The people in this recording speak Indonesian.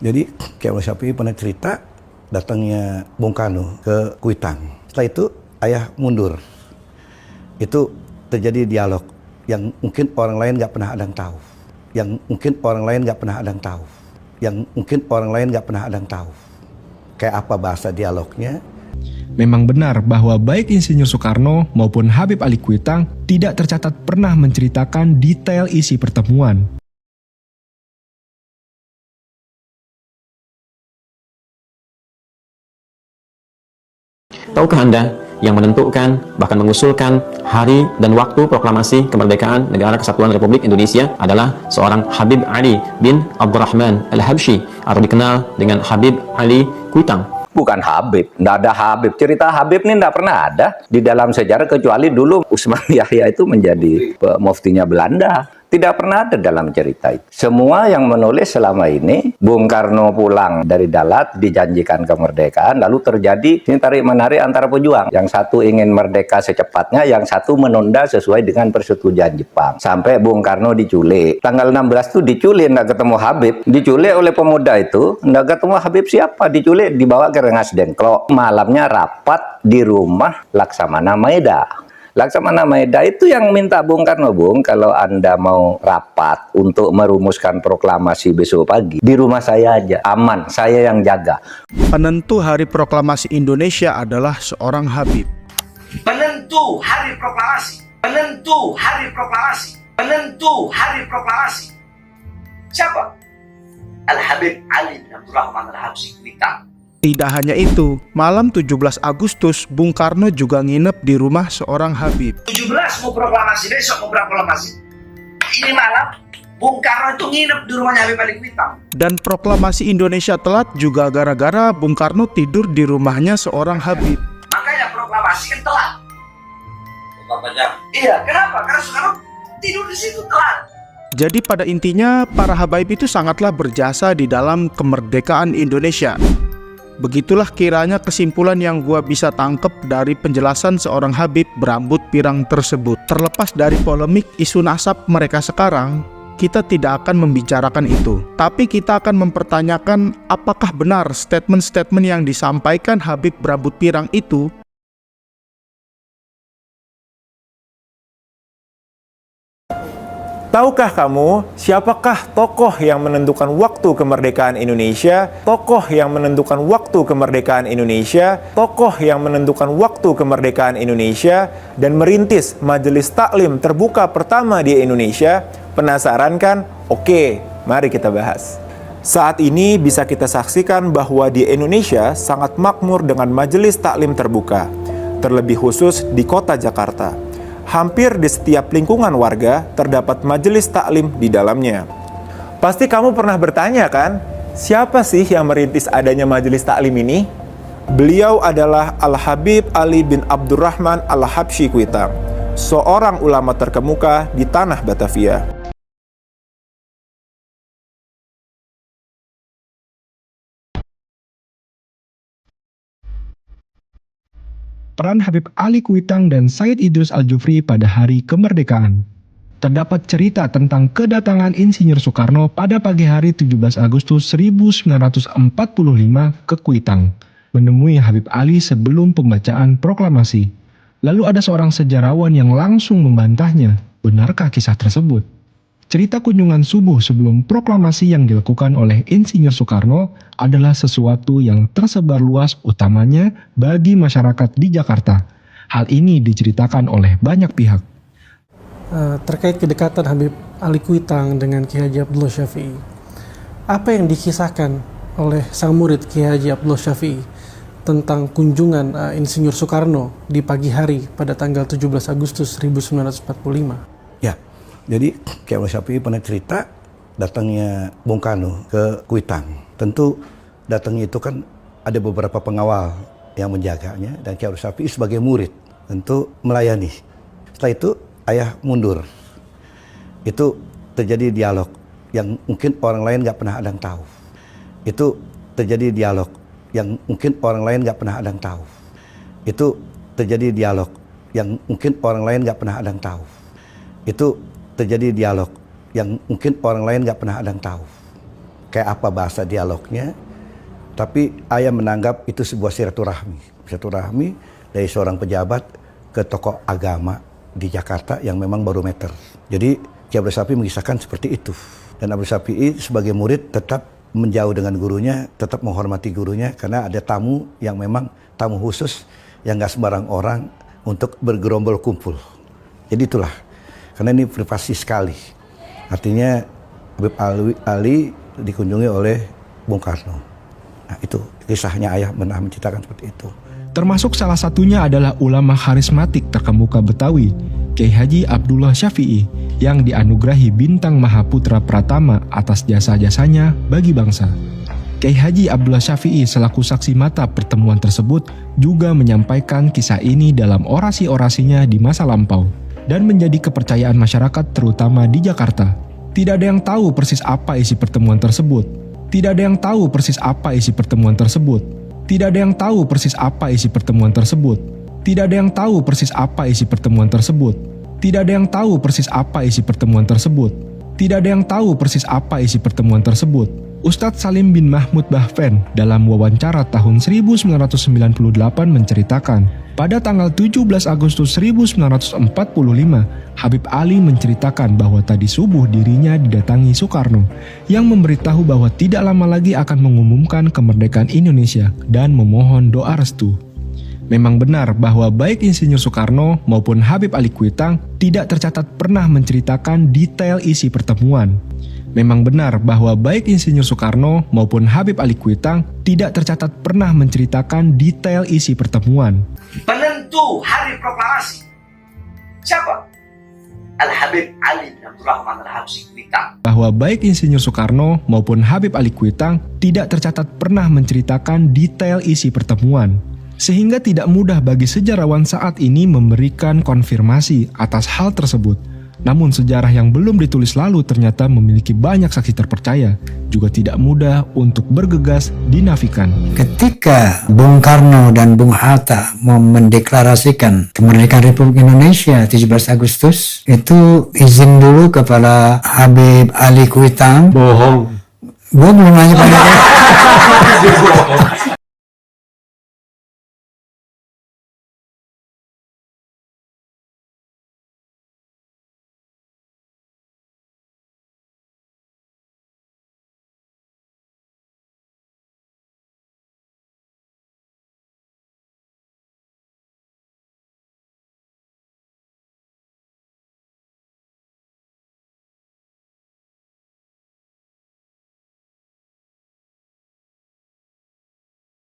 Jadi Kiai Syafi'i pernah cerita datangnya Bung Karno ke Kuitang. Setelah itu ayah mundur. Itu terjadi dialog yang mungkin orang lain nggak pernah ada yang tahu. Yang mungkin orang lain nggak pernah ada yang tahu. Yang mungkin orang lain nggak pernah ada yang tahu. Kayak apa bahasa dialognya? Memang benar bahwa baik Insinyur Soekarno maupun Habib Ali Kuitang tidak tercatat pernah menceritakan detail isi pertemuan. Tahukah Anda yang menentukan, bahkan mengusulkan hari dan waktu proklamasi kemerdekaan Negara Kesatuan Republik Indonesia adalah seorang Habib Ali bin Abdurrahman Al-Habsyi atau dikenal dengan Habib Ali Kuitang. Bukan Habib, tidak ada Habib. Cerita Habib ini tidak pernah ada di dalam sejarah kecuali dulu Usman Yahya itu menjadi muftinya Belanda. Tidak pernah ada dalam cerita itu. Semua yang menulis selama ini, Bung Karno pulang dari Dalat, dijanjikan kemerdekaan, lalu terjadi ini tarik-menarik antara pejuang. Yang satu ingin merdeka secepatnya, yang satu menunda sesuai dengan persetujuan Jepang. Sampai Bung Karno diculik. Tanggal 16 itu diculik, tidak ketemu Habib. Diculik oleh pemuda itu, tidak ketemu Habib siapa. Diculik, dibawa ke Rengas Dengklok. Malamnya rapat di rumah Laksamana Maeda. Laksamana Maeda itu yang minta Bung Karno, Bung, kalau Anda mau rapat untuk merumuskan proklamasi besok pagi, di rumah saya aja, aman, saya yang jaga. Penentu Hari Proklamasi Indonesia adalah seorang Habib. Penentu Hari Proklamasi, penentu Hari Proklamasi, penentu Hari Proklamasi. Siapa? Al-Habib Ali bin Abdurrahman Al-Habsyi Kuitang. Tidak hanya itu, malam 17 Agustus, Bung Karno juga nginep di rumah seorang Habib. 17 mau proklamasi, besok mau proklamasi. Ini malam, Bung Karno itu nginep di rumahnya Habib Ali Kuitang. Dan proklamasi Indonesia telat juga gara-gara Bung Karno tidur di rumahnya seorang Habib. Makanya proklamasi kan telat. Iya, kenapa? Karena Soekarno tidur di situ telat. Jadi pada intinya, para habaib itu sangatlah berjasa di dalam kemerdekaan Indonesia. Begitulah kiranya kesimpulan yang gua bisa tangkep dari penjelasan seorang Habib berambut pirang tersebut. Terlepas dari polemik isu nasab mereka sekarang, kita tidak akan membicarakan itu. Tapi kita akan mempertanyakan apakah benar statement-statement yang disampaikan Habib berambut pirang itu. Tahukah kamu siapakah tokoh yang menentukan waktu kemerdekaan Indonesia? Tokoh yang menentukan waktu kemerdekaan Indonesia, tokoh yang menentukan waktu kemerdekaan Indonesia dan merintis majelis taklim terbuka pertama di Indonesia. Penasaran kan? Oke, mari kita bahas. Saat ini bisa kita saksikan bahwa di Indonesia sangat makmur dengan majelis taklim terbuka, terlebih khusus di kota Jakarta. Hampir di setiap lingkungan warga terdapat majelis taklim di dalamnya. Pasti kamu pernah bertanya kan, siapa sih yang merintis adanya majelis taklim ini? Beliau adalah Al-Habib Ali bin Abdurrahman Al-Habsyi Kuitang, seorang ulama terkemuka di tanah Batavia. Peran Habib Ali Kuitang dan Said Idrus Al-Jufri pada hari kemerdekaan. Terdapat cerita tentang kedatangan Insinyur Soekarno pada pagi hari 17 Agustus 1945 ke Kuitang, menemui Habib Ali sebelum pembacaan proklamasi. Lalu ada seorang sejarawan yang langsung membantahnya. Benarkah kisah tersebut? Cerita kunjungan subuh sebelum proklamasi yang dilakukan oleh Insinyur Soekarno adalah sesuatu yang tersebar luas utamanya bagi masyarakat di Jakarta. Hal ini diceritakan oleh banyak pihak. Terkait kedekatan Habib Ali Kuitang dengan Kiai Haji Abdullah Syafi'i, apa yang dikisahkan oleh sang murid Kiai Haji Abdullah Syafi'i tentang kunjungan Insinyur Soekarno di pagi hari pada tanggal 17 Agustus 1945? Ya, jadi Kiai Syafi'i pernah cerita datangnya Bung Karno ke Kuitang. Tentu datangnya itu kan ada beberapa pengawal yang menjaganya dan Kiai Syafi'i sebagai murid tentu melayani. Setelah itu ayah mundur. Itu terjadi dialog yang mungkin orang lain nggak pernah ada yang tahu. Itu terjadi dialog yang mungkin orang lain nggak pernah ada yang tahu. Itu terjadi dialog yang mungkin orang lain nggak pernah ada yang tahu. Itu terjadi dialog yang mungkin orang lain nggak pernah ada yang tahu. kayak apa bahasa dialognya, tapi ayah menganggap itu sebuah silaturahmi dari seorang pejabat ke tokoh agama di Jakarta yang memang barometer. Jadi Kiai Abdul Syafi'i mengisahkan seperti itu. Dan Abdul Syafi'i sebagai murid tetap menjauh dengan gurunya, tetap menghormati gurunya, karena ada tamu yang memang tamu khusus yang gak sembarang orang untuk bergerombol kumpul. Jadi itulah, karena ini privasi sekali. Artinya Habib Ali dikunjungi oleh Bung Karno. Nah itu kisahnya ayah pernah menceritakan seperti itu. Termasuk salah satunya adalah ulama karismatik terkemuka Betawi, Kiai Haji Abdullah Syafi'i, yang dianugerahi bintang Mahaputra Pratama atas jasa-jasanya bagi bangsa. Kiai Haji Abdullah Syafi'i selaku saksi mata pertemuan tersebut juga menyampaikan kisah ini dalam orasi-orasinya di masa lampau dan menjadi kepercayaan masyarakat terutama di Jakarta. Tidak ada yang tahu persis apa isi pertemuan tersebut. Tidak ada yang tahu persis apa isi pertemuan tersebut. Tidak ada yang tahu persis apa isi pertemuan tersebut. Tidak ada yang tahu persis apa isi pertemuan tersebut. Tidak ada yang tahu persis apa isi pertemuan tersebut. Tidak ada yang tahu persis apa isi pertemuan tersebut. Ustadz Salim bin Mahmud Bahven dalam wawancara tahun 1998 menceritakan, pada tanggal 17 Agustus 1945, Habib Ali menceritakan bahwa tadi subuh dirinya didatangi Soekarno yang memberitahu bahwa tidak lama lagi akan mengumumkan kemerdekaan Indonesia dan memohon doa restu. Memang benar bahwa baik Insinyur Soekarno maupun Habib Ali Kuitang tidak tercatat pernah menceritakan detail isi pertemuan. Memang benar bahwa baik Insinyur Soekarno maupun Habib Ali Kuitang tidak tercatat pernah menceritakan detail isi pertemuan. Penentu hari proklamasi siapa? Al-Habib Ali bin Abdurrahman Al-Habsyi Kuitang. Bahwa baik Insinyur Soekarno maupun Habib Ali Kuitang tidak tercatat pernah menceritakan detail isi pertemuan. Sehingga tidak mudah bagi sejarawan saat ini memberikan konfirmasi atas hal tersebut. Namun sejarah yang belum ditulis lalu ternyata memiliki banyak saksi terpercaya, juga tidak mudah untuk bergegas dinafikan. Ketika Bung Karno dan Bung Hatta mau mendeklarasikan kemerdekaan Republik Indonesia 17 Agustus, itu izin dulu kepada Habib Ali Kuitang. Bohong. Gue belum nanya pada